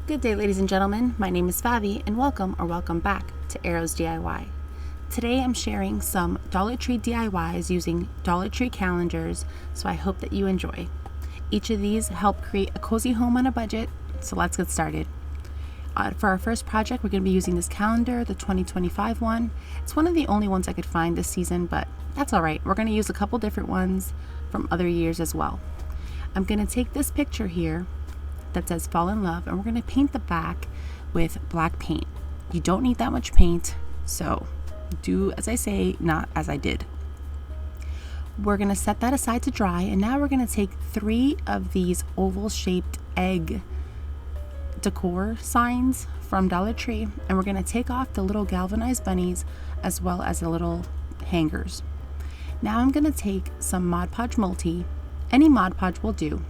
Good day, ladies and gentlemen. My name is Favi, and welcome back to Arrows DIY. Today I'm sharing some Dollar Tree DIYs using Dollar Tree calendars, so I hope that you enjoy. Each of these help create a cozy home on a budget, so let's get started. For our first project, we're going to be using this calendar, the 2025 one. It's one of the only ones I could find this season, but that's all right. We're going to use a couple different ones from other years as well. I'm going to take this picture here that says Fall in Love, and we're going to paint the back with black paint. You don't need that much paint, so do as I say, not as I did. We're going to set that aside to dry, and now we're going to take 3 of these oval shaped egg decor signs from Dollar Tree, and we're going to take off the little galvanized bunnies as well as the little hangers. Now I'm going to take some Mod Podge Multi, any Mod Podge will do,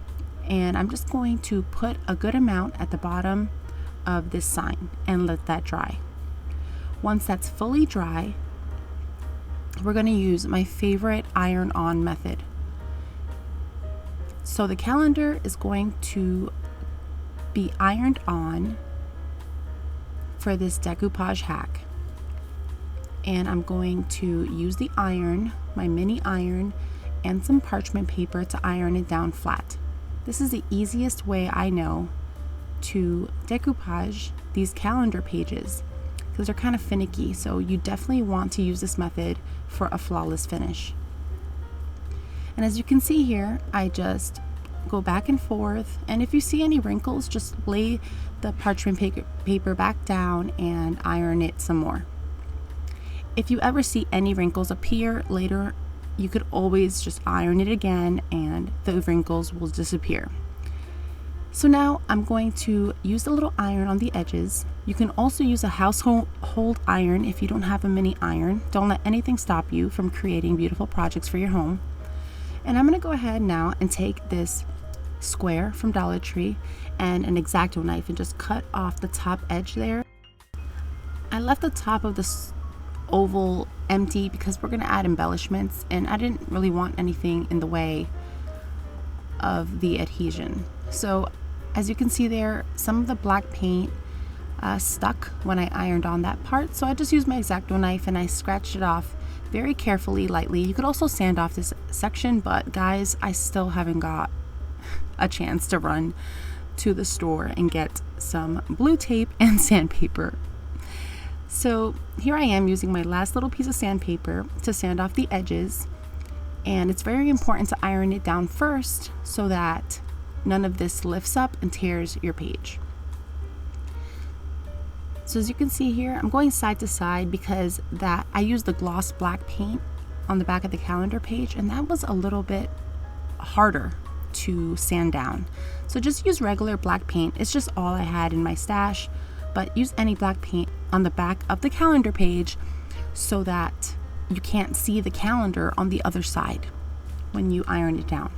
and I'm just going to put a good amount at the bottom of this sign and let that dry. Once that's fully dry, we're going to use my favorite iron-on method. So the calendar is going to be ironed on for this decoupage hack. And I'm going to use the iron, my mini iron, and some parchment paper to iron it down flat. This is the easiest way I know to decoupage these calendar pages because they're kind of finicky, so you definitely want to use this method for a flawless finish. And as you can see here, I just go back and forth, and if you see any wrinkles, just lay the parchment paper back down and iron it some more. If you ever see any wrinkles appear later, you could always just iron it again and the wrinkles will disappear. So now I'm going to use the little iron on the edges. You can also use a household iron if you don't have a mini iron. Don't let anything stop you from creating beautiful projects for your home. And I'm going to go ahead now and take this square from Dollar Tree and an X-Acto knife and just cut off the top edge there. I left the top of this oval empty because we're going to add embellishments, and I didn't really want anything in the way of the adhesion. So as you can see there, some of the black paint stuck when I ironed on that part, so I just used my X-Acto knife and I scratched it off very carefully, lightly. You could also sand off this section, but guys, I still haven't got a chance to run to the store and get some blue tape and sandpaper. So here I am using my last little piece of sandpaper to sand off the edges, and it's very important to iron it down first so that none of this lifts up and tears your page. So as you can see here, I'm going side to side because that I used the gloss black paint on the back of the calendar page, and that was a little bit harder to sand down. So just use regular black paint. It's just all I had in my stash, but use any black paint on the back of the calendar page so that you can't see the calendar on the other side when you iron it down.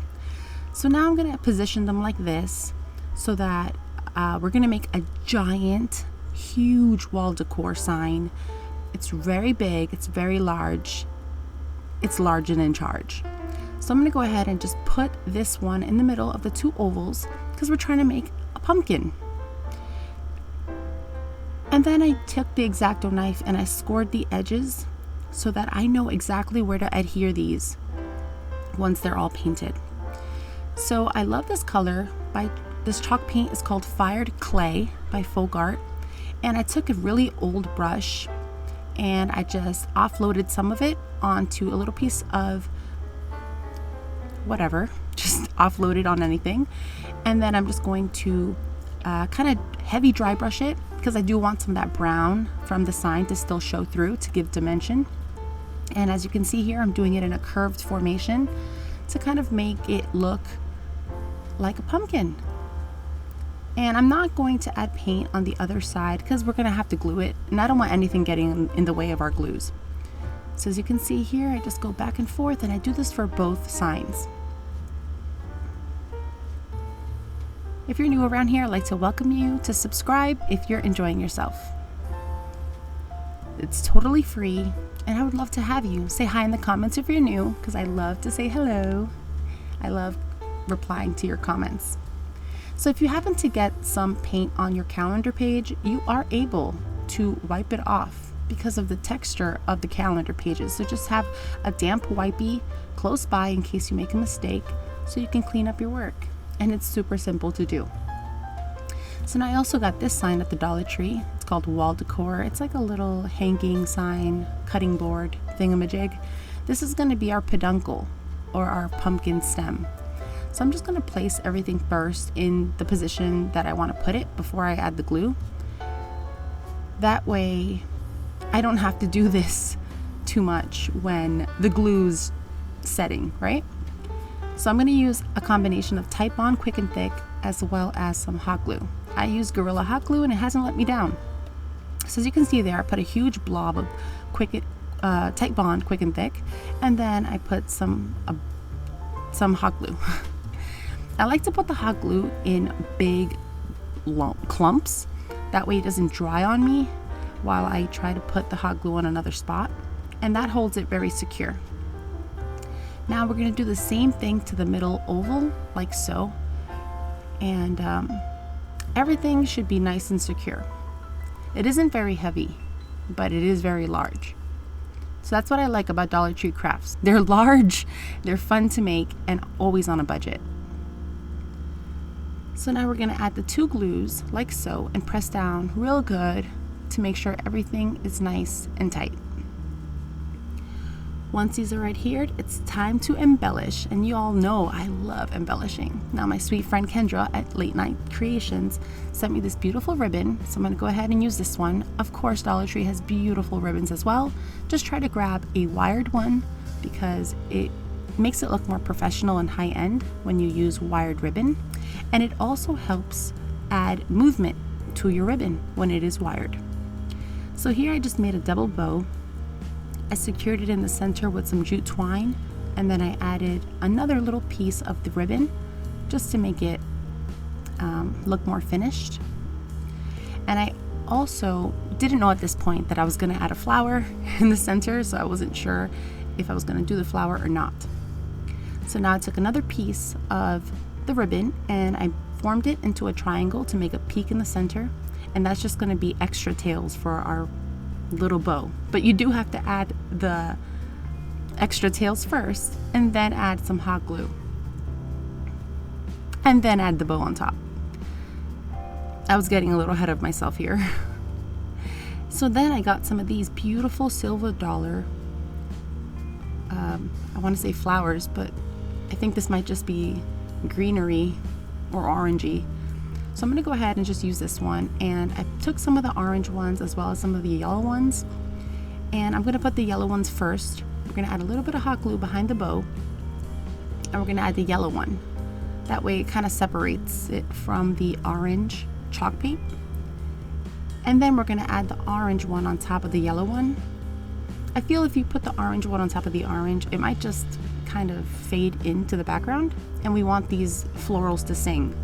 So now I'm going to position them like this so that we're going to make a giant, huge wall decor sign. It's very big, it's very large, it's large and in charge. So I'm going to go ahead and just put this one in the middle of the 2 ovals because we're trying to make a pumpkin. And then I took the X-Acto knife and I scored the edges so that I know exactly where to adhere these once they're all painted. So I love this color. This chalk paint is called Fired Clay by Folk Art. And I took a really old brush and I just offloaded some of it onto a little piece of whatever, just offload it on anything. And then I'm just going to kind of heavy dry brush it because I do want some of that brown from the sign to still show through to give dimension. And as you can see here, I'm doing it in a curved formation to kind of make it look like a pumpkin. And I'm not going to add paint on the other side because we're going to have to glue it, and I don't want anything getting in the way of our glues. So as you can see here, I just go back and forth, and I do this for both signs. If you're new around here, I'd like to welcome you to subscribe if you're enjoying yourself. It's totally free, and I would love to have you. Say hi in the comments if you're new, because I love to say hello. I love replying to your comments. So if you happen to get some paint on your calendar page, you are able to wipe it off because of the texture of the calendar pages. So just have a damp wipey close by in case you make a mistake, so you can clean up your work. And it's super simple to do. So now I also got this sign at the Dollar Tree. It's called Wall Decor. It's like a little hanging sign, cutting board thingamajig. This is going to be our peduncle, or our pumpkin stem. So I'm just going to place everything first in the position that I want to put it before I add the glue. That way I don't have to do this too much when the glue's setting, right? So I'm going to use a combination of Type On Quick and Thick as well as some hot glue. I use Gorilla Hot Glue and it hasn't let me down. So as you can see there, I put a huge blob of Type Bond Quick and Thick, and then I put some hot glue. I like to put the hot glue in big clumps. That way it doesn't dry on me while I try to put the hot glue on another spot, and that holds it very secure. Now we're going to do the same thing to the middle oval, like so, and everything should be nice and secure. It isn't very heavy, but it is very large. So that's what I like about Dollar Tree crafts. They're large, they're fun to make, and always on a budget. So now we're going to add the 2 glues like so and press down real good to make sure everything is nice and tight. Once these are adhered, it's time to embellish, and you all know I love embellishing. Now my sweet friend Kendra at Late Night Creations sent me this beautiful ribbon, so I'm going to go ahead and use this one. Of course, Dollar Tree has beautiful ribbons as well. Just try to grab a wired one because it makes it look more professional and high-end when you use wired ribbon, and it also helps add movement to your ribbon when it is wired. So here I just made a double bow. I secured it in the center with some jute twine, and then I added another little piece of the ribbon just to make it look more finished. And I also didn't know at this point that I was going to add a flower in the center, so I wasn't sure if I was going to do the flower or not. So now I took another piece of the ribbon and I formed it into a triangle to make a peak in the center, and that's just going to be extra tails for our little bow. But you do have to add the extra tails first and then add some hot glue and then add the bow on top. I was getting a little ahead of myself here. So then I got some of these beautiful silver dollar I want to say flowers, but I think this might just be greenery or orangey. So I'm going to go ahead and just use this one, and I took some of the orange ones as well as some of the yellow ones, and I'm going to put the yellow ones first. We're going to add a little bit of hot glue behind the bow, and we're going to add the yellow one. That way it kind of separates it from the orange chalk paint. And then we're going to add the orange one on top of the yellow one. I feel if you put the orange one on top of the orange, it might just kind of fade into the background, and we want these florals to sing.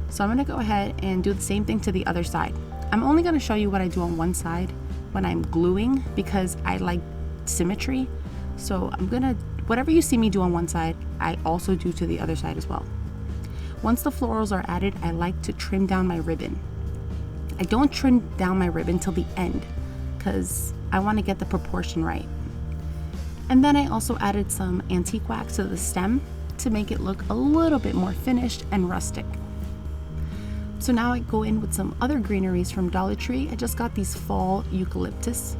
So I'm going to go ahead and do the same thing to the other side. I'm only going to show you what I do on one side when I'm gluing because I like symmetry. So I'm going to, whatever you see me do on one side, I also do to the other side as well. Once the florals are added, I like to trim down my ribbon. I don't trim down my ribbon till the end because I want to get the proportion right. And then I also added some antique wax to the stem to make it look a little bit more finished and rustic. So now I go in with some other greeneries from Dollar Tree. I just got these fall eucalyptus.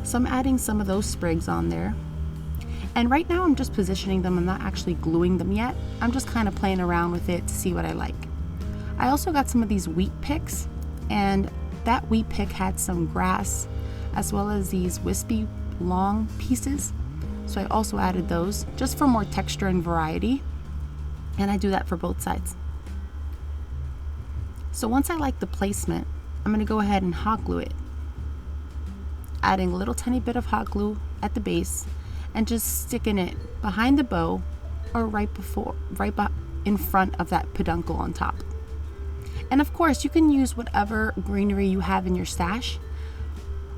So I'm adding some of those sprigs on there. And right now I'm just positioning them. I'm not actually gluing them yet. I'm just kind of playing around with it to see what I like. I also got some of these wheat picks, and that wheat pick had some grass as well as these wispy long pieces. So I also added those just for more texture and variety. And I do that for both sides. So once I like the placement, I'm going to go ahead and hot glue it, adding a little tiny bit of hot glue at the base and just sticking it behind the bow or right in front of that peduncle on top. And of course, you can use whatever greenery you have in your stash,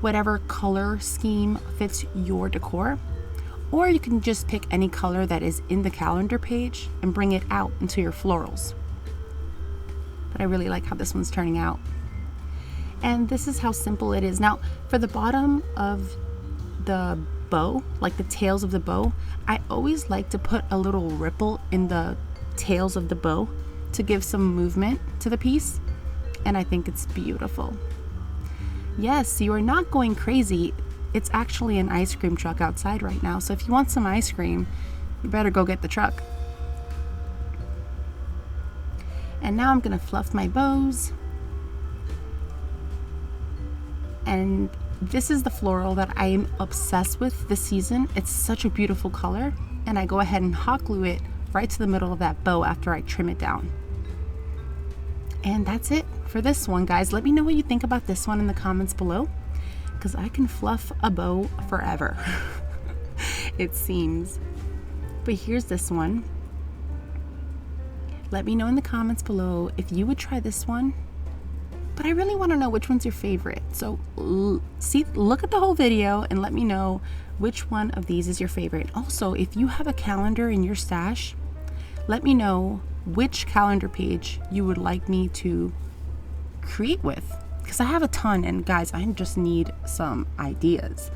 whatever color scheme fits your decor, or you can just pick any color that is in the calendar page and bring it out into your florals. but I really like how this one's turning out. And this is how simple it is. Now, for the bottom of the bow, like the tails of the bow, I always like to put a little ripple in the tails of the bow to give some movement to the piece, and I think it's beautiful. Yes, you are not going crazy. It's actually an ice cream truck outside right now, so if you want some ice cream, you better go get the truck. And now I'm gonna fluff my bows. And this is the floral that I am obsessed with this season. It's such a beautiful color, and I go ahead and hot glue it right to the middle of that bow after I trim it down. And that's it for this one, guys. Let me know what you think about this one in the comments below, because I can fluff a bow forever. It seems. But here's this one. Let me know in the comments below if you would try this one. But I really want to know which one's your favorite. So look at the whole video and let me know which one of these is your favorite. Also, if you have a calendar in your stash, let me know which calendar page you would like me to create with, because I have a ton, and guys, I just need some ideas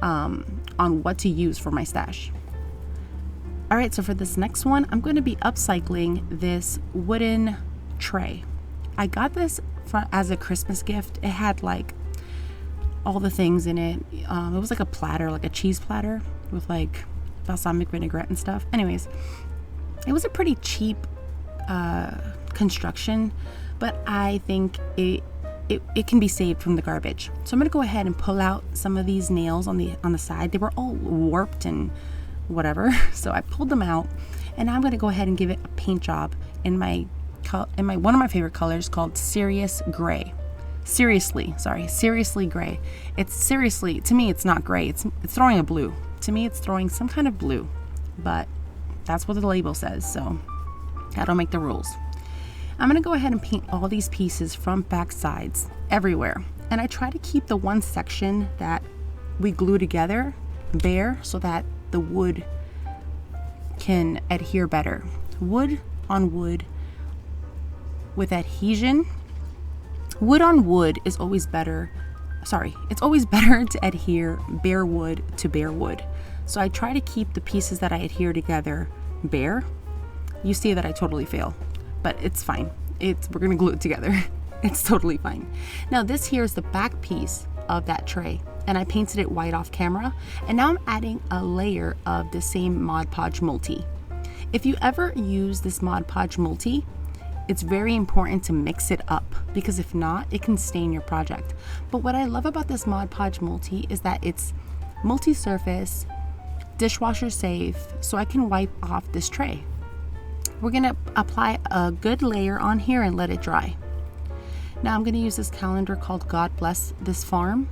on what to use for my stash. All right, so for this next one, I'm going to be upcycling this wooden tray. I got this as a Christmas gift. It had like all the things in it. It was like a platter, like a cheese platter with like balsamic vinaigrette and stuff. Anyways, it was a pretty cheap construction, but I think it can be saved from the garbage. So I'm gonna go ahead and pull out some of these nails on the side. They were all warped and whatever, so I pulled them out, and now I'm gonna go ahead and give it a paint job in my one of my favorite colors called Seriously Gray. Seriously Gray. It's seriously, to me, it's not gray. It's throwing a blue. To me, it's throwing some kind of blue, but that's what the label says, so I don't make the rules. I'm gonna go ahead and paint all these pieces front, back, sides, everywhere. And I try to keep the one section that we glue together bare so that the wood can adhere better. Wood on wood with adhesion. Wood on wood is always better. It's always better to adhere bare wood to bare wood. So I try to keep the pieces that I adhere together bare. You see that I totally fail, but it's fine. We're gonna glue it together. It's totally fine. Now this here is the back piece of that tray, and I painted it white off camera, and now I'm adding a layer of the same Mod Podge multi. If you ever use this Mod Podge multi, it's very important to mix it up, because if not, it can stain your project. But what I love about this Mod Podge multi is that it's multi-surface, dishwasher safe, so I can wipe off this tray. We're gonna apply a good layer on here and let it dry. Now I'm gonna use this calendar called God Bless This Farm,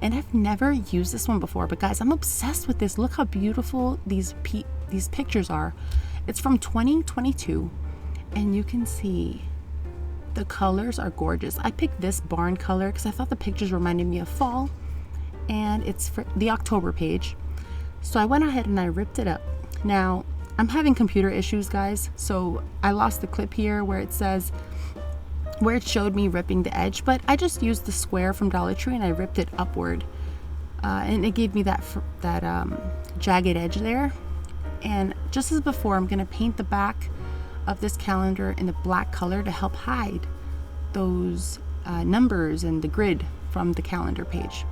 and I've never used this one before, but guys, I'm obsessed with this. Look how beautiful these pictures are. It's from 2022, and you can see the colors are gorgeous. I picked this barn color because I thought the pictures reminded me of fall, and it's for the October page. So I went ahead and I ripped it up. Now, I'm having computer issues, guys, so I lost the clip here where it showed me ripping the edge, but I just used the square from Dollar Tree and I ripped it upward, and it gave me that jagged edge there. And just as before, I'm gonna paint the back of this calendar in the black color to help hide those numbers and the grid from the calendar page.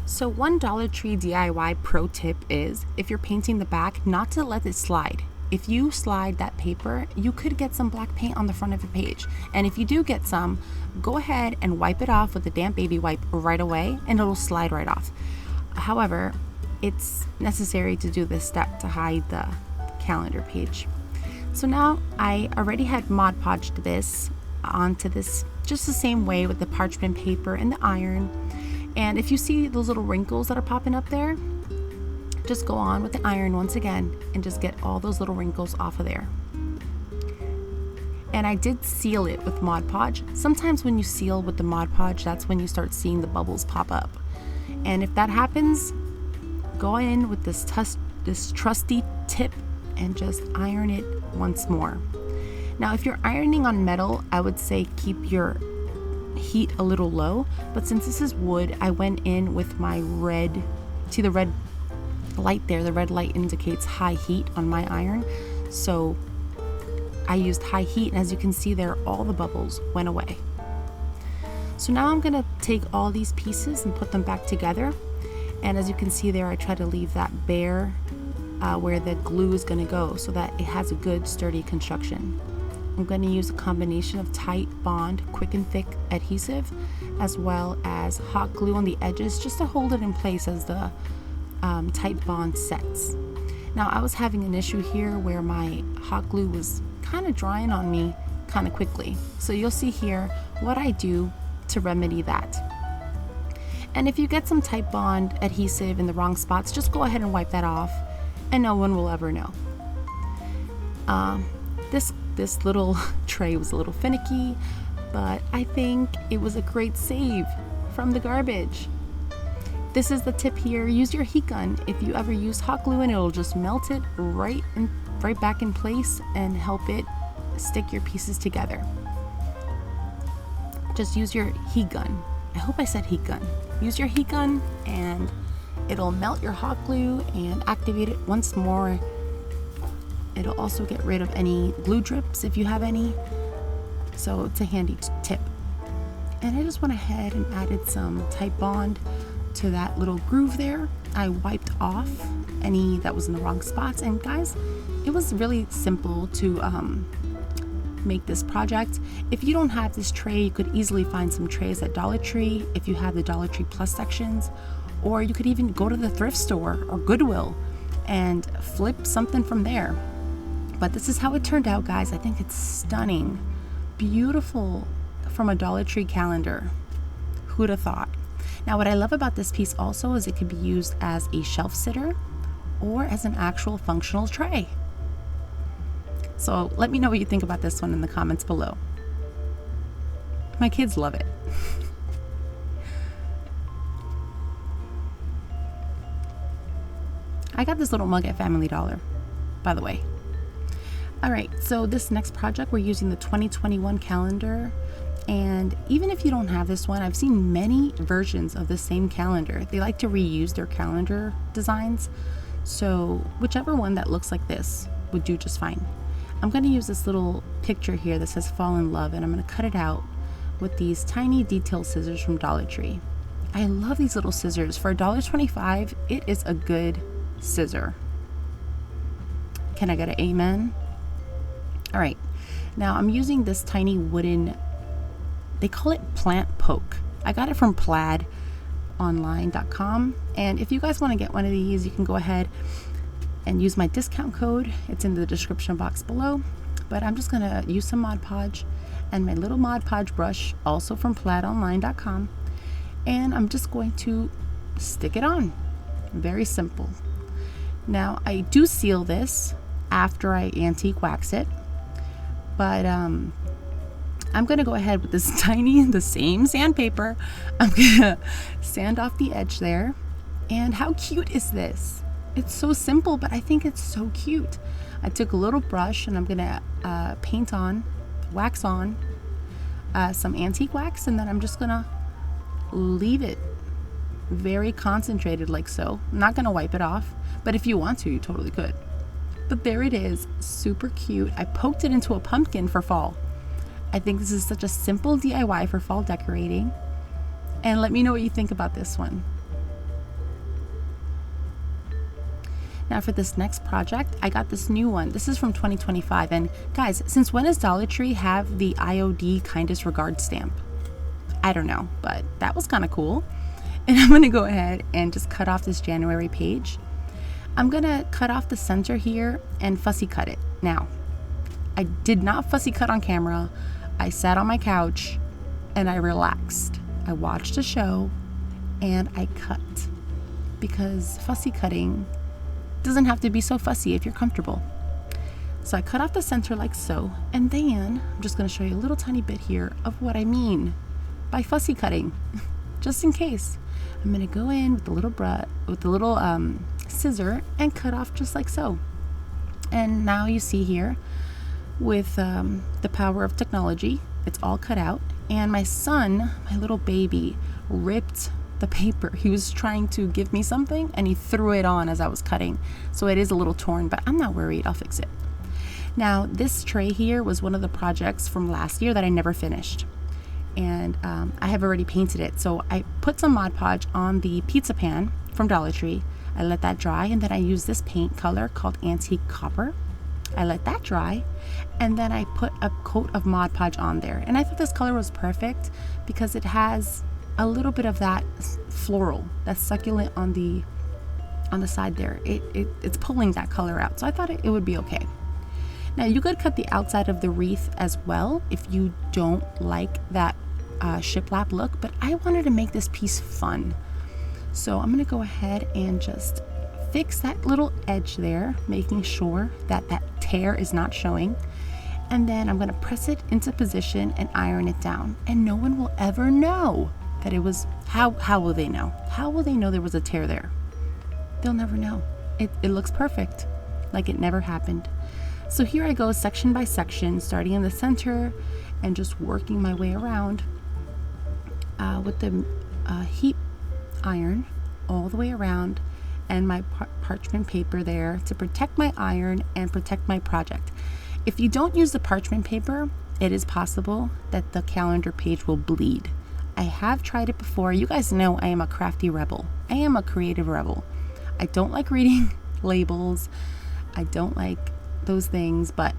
So one Dollar Tree DIY pro tip is, if you're painting the back, not to let it slide. If you slide that paper, you could get some black paint on the front of your page. And if you do get some, go ahead and wipe it off with a damp baby wipe right away, and it'll slide right off. However, it's necessary to do this step to hide the calendar page. So now I already had Mod Podged this onto this just the same way with the parchment paper and the iron. And if you see those little wrinkles that are popping up there, just go on with the iron once again and just get all those little wrinkles off of there. And I did seal it with Mod Podge. Sometimes when you seal with the Mod Podge, that's when you start seeing the bubbles pop up. And if that happens, go in with this trusty tip and just iron it once more. Now, if you're ironing on metal, I would say keep your heat a little low, but since this is wood, I went in with my red. See the red light there? The red light indicates high heat on my iron, so I used high heat, and as you can see there, all the bubbles went away. So now I'm gonna take all these pieces and put them back together, and as you can see there, I try to leave that bare where the glue is gonna go so that it has a good sturdy construction. I'm going to use a combination of tight bond, quick and thick adhesive, as well as hot glue on the edges just to hold it in place as the tight bond sets. Now, I was having an issue here where my hot glue was kind of drying on me kind of quickly. So you'll see here what I do to remedy that. And if you get some tight bond adhesive in the wrong spots, just go ahead and wipe that off and no one will ever know. This little tray was a little finicky, but I think it was a great save from the garbage. This is the tip here. Use your heat gun. If you ever use hot glue and it'll just melt it right back in place and help it stick your pieces together. Just use your heat gun. I hope I said heat gun. Use your heat gun and it'll melt your hot glue and activate it once more. It'll also get rid of any glue drips if you have any, so it's a handy tip. And I just went ahead and added some tight bond to that little groove there. I wiped off any that was in the wrong spots, and guys, it was really simple to make this project. If you don't have this tray, you could easily find some trays at Dollar Tree if you have the Dollar Tree Plus sections, or you could even go to the thrift store or Goodwill and flip something from there. But this is how it turned out, guys. I think it's stunning. Beautiful from a Dollar Tree calendar. Who'd have thought? Now, what I love about this piece also is it could be used as a shelf sitter or as an actual functional tray. So let me know what you think about this one in the comments below. My kids love it. I got this little mug at Family Dollar, by the way. All right, so this next project, we're using the 2021 calendar. And even if you don't have this one, I've seen many versions of the same calendar. They like to reuse their calendar designs. So whichever one that looks like this would do just fine. I'm going to use this little picture here that says fall in love, and I'm going to cut it out with these tiny detail scissors from Dollar Tree. I love these little scissors. For $1.25, it is a good scissor. Can I get an amen? All right, now I'm using this tiny wooden, they call it plant poke. I got it from plaidonline.com. And if you guys want to get one of these, you can go ahead and use my discount code. It's in the description box below. But I'm just going to use some Mod Podge and my little Mod Podge brush, also from plaidonline.com. And I'm just going to stick it on. Very simple. Now, I do seal this after I antique wax it. But I'm going to go ahead with this the same sandpaper. I'm going to sand off the edge there. And how cute is this? It's so simple, but I think it's so cute. I took a little brush and I'm going to wax on some antique wax, and then I'm just going to leave it very concentrated like so. I'm not going to wipe it off, but if you want to, you totally could. But there it is, super cute. I poked it into a pumpkin for fall. I think this is such a simple DIY for fall decorating. And let me know what you think about this one. Now for this next project, I got this new one. This is from 2025. And guys, since when does Dollar Tree have the IOD kindest regard stamp? I don't know, but that was kind of cool. And I'm gonna go ahead and just cut off this January page. I'm gonna cut off the center here and fussy cut it. Now, I did not fussy cut on camera. I sat on my couch and I relaxed. I watched a show and I cut, because fussy cutting doesn't have to be so fussy if you're comfortable. So I cut off the center like so, and then I'm just gonna show you a little tiny bit here of what I mean by fussy cutting, just in case. I'm gonna go in with the little scissor and cut off just like so. And now you see here with the power of technology. It's all cut out. And my son, my little baby, ripped the paper. He was trying to give me something and he threw it on as I was cutting. So it is a little torn, but I'm not worried. I'll fix it. Now, this tray here was one of the projects from last year that I never finished. And I have already painted it. So I put some Mod Podge on the pizza pan from Dollar Tree. I let that dry, and then I used this paint color called Antique Copper. I let that dry, and then I put a coat of Mod Podge on there. And I thought this color was perfect because it has a little bit of that floral, that succulent on the side there. It's pulling that color out. So I thought it would be okay. Now you could cut the outside of the wreath as well if you don't like that shiplap look, but I wanted to make this piece fun. So I'm gonna go ahead and just fix that little edge there, making sure that that tear is not showing. And then I'm gonna press it into position and iron it down. And no one will ever know that it was, how will they know? How will they know there was a tear there? They'll never know. It looks perfect, like it never happened. So here I go section by section, starting in the center and just working my way around with the heat iron all the way around, and my parchment paper there to protect my iron and protect my project. If you don't use the parchment paper, it is possible that the calendar page will bleed. I have tried it before. You guys know I am a crafty rebel. I am a creative rebel. I don't like reading labels. I don't like those things, but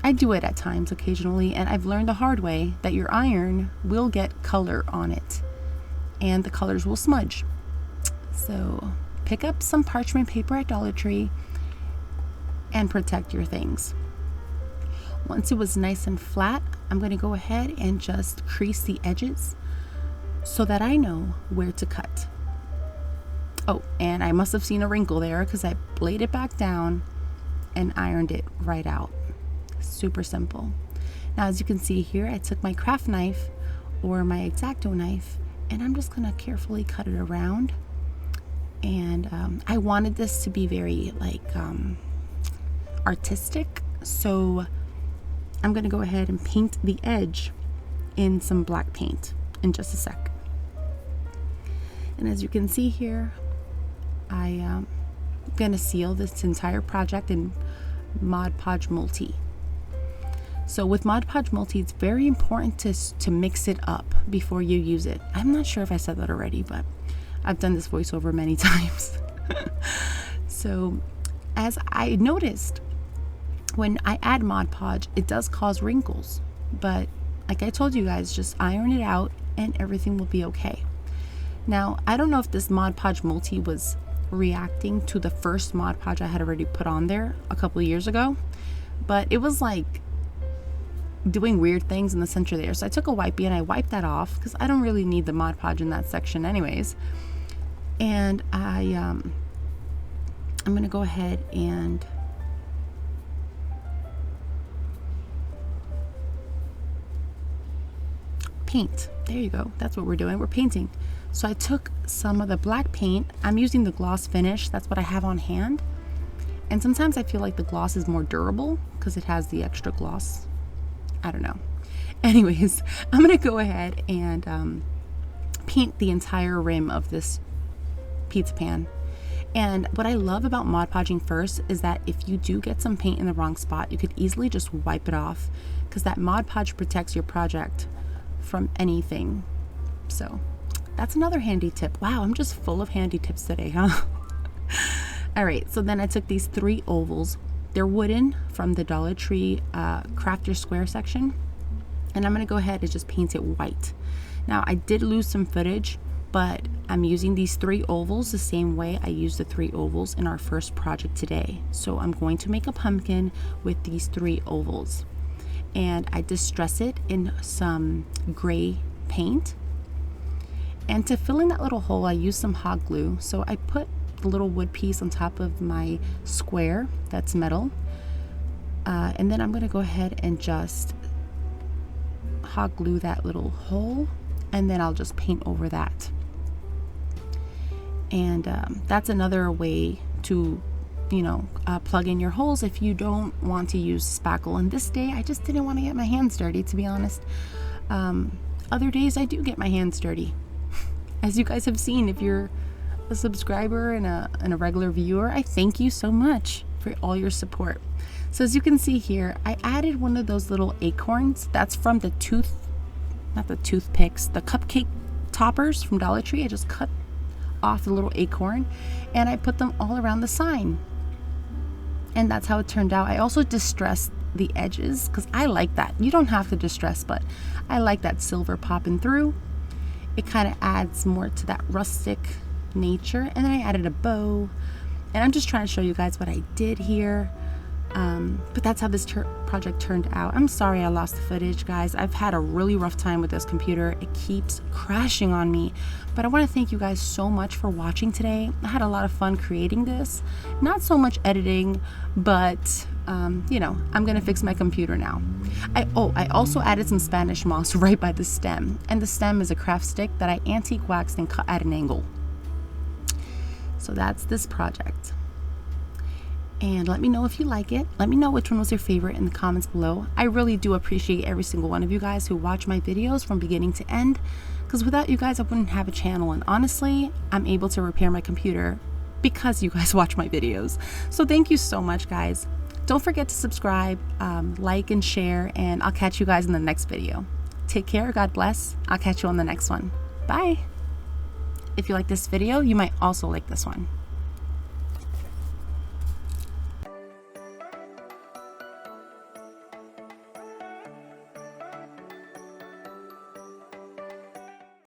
I do it at times occasionally, and I've learned the hard way that your iron will get color on it and the colors will smudge. So pick up some parchment paper at Dollar Tree and protect your things. Once it was nice and flat, I'm going to go ahead and just crease the edges so that I know where to cut. Oh, and I must have seen a wrinkle there because I laid it back down and ironed it right out. Super simple. Now, as you can see here, I took my craft knife or my X-Acto knife, and I'm just gonna carefully cut it around. And I wanted this to be very artistic, so I'm gonna go ahead and paint the edge in some black paint in just a sec. And as you can see here, I'm gonna seal this entire project in Mod Podge Multi. So with Mod Podge Multi, it's very important to mix it up before you use it. I'm not sure if I said that already, but I've done this voiceover many times. So as I noticed, when I add Mod Podge, it does cause wrinkles. But like I told you guys, just iron it out and everything will be okay. Now, I don't know if this Mod Podge Multi was reacting to the first Mod Podge I had already put on there a couple of years ago, but it was like doing weird things in the center there. So I took a wipey and I wiped that off because I don't really need the Mod Podge in that section anyways. And I'm gonna go ahead and paint. There you go. That's what we're doing. We're painting. So I took some of the black paint. I'm using the gloss finish. That's what I have on hand. And sometimes I feel like the gloss is more durable because it has the extra gloss. I don't know. Anyways, I'm going to go ahead and paint the entire rim of this pizza pan. And what I love about Mod Podging first is that if you do get some paint in the wrong spot, you could easily just wipe it off because that Mod Podge protects your project from anything. So that's another handy tip. Wow, I'm just full of handy tips today, huh? All right, so then I took these 3 ovals. They're wooden from the Dollar Tree Craft Your Square section. And I'm gonna go ahead and just paint it white. Now, I did lose some footage, but I'm using these 3 ovals the same way I used the 3 ovals in our first project today. So I'm going to make a pumpkin with these 3 ovals. And I distress it in some gray paint. And to fill in that little hole, I used some hot glue. So I put the little wood piece on top of my square that's metal. And then I'm gonna go ahead and just hot glue that little hole, and then I'll just paint over that. And that's another way to plug in your holes if you don't want to use spackle. And this day I just didn't want to get my hands dirty, to be honest. Other days I do get my hands dirty. As you guys have seen, if you're a subscriber and a regular viewer, I thank you so much for all your support. So as you can see here, I added one of those little acorns. That's from the cupcake toppers from Dollar Tree. I just cut off the little acorn and I put them all around the sign. And that's how it turned out. I also distressed the edges because I like that. You don't have to distress, but I like that silver popping through. It kind of adds more to that rustic nature. And then I added a bow. And I'm just trying to show you guys what I did here. But that's how this project turned out. I'm sorry I lost the footage, guys. I've had a really rough time with this computer. It keeps crashing on me. But I want to thank you guys so much for watching today. I had a lot of fun creating this. Not so much editing, but I'm going to fix my computer now. I also added some Spanish moss right by the stem. And the stem is a craft stick that I antique waxed and cut at an angle. So that's this project. And let me know if you like it. Let me know which one was your favorite in the comments below. I really do appreciate every single one of you guys who watch my videos from beginning to end, because without you guys I wouldn't have a channel, and honestly I'm able to repair my computer because you guys watch my videos. So thank you so much, guys. Don't forget to subscribe, like and share, and I'll catch you guys in the next video. Take care, God bless. I'll catch you on the next one. Bye. If you like this video, you might also like this one.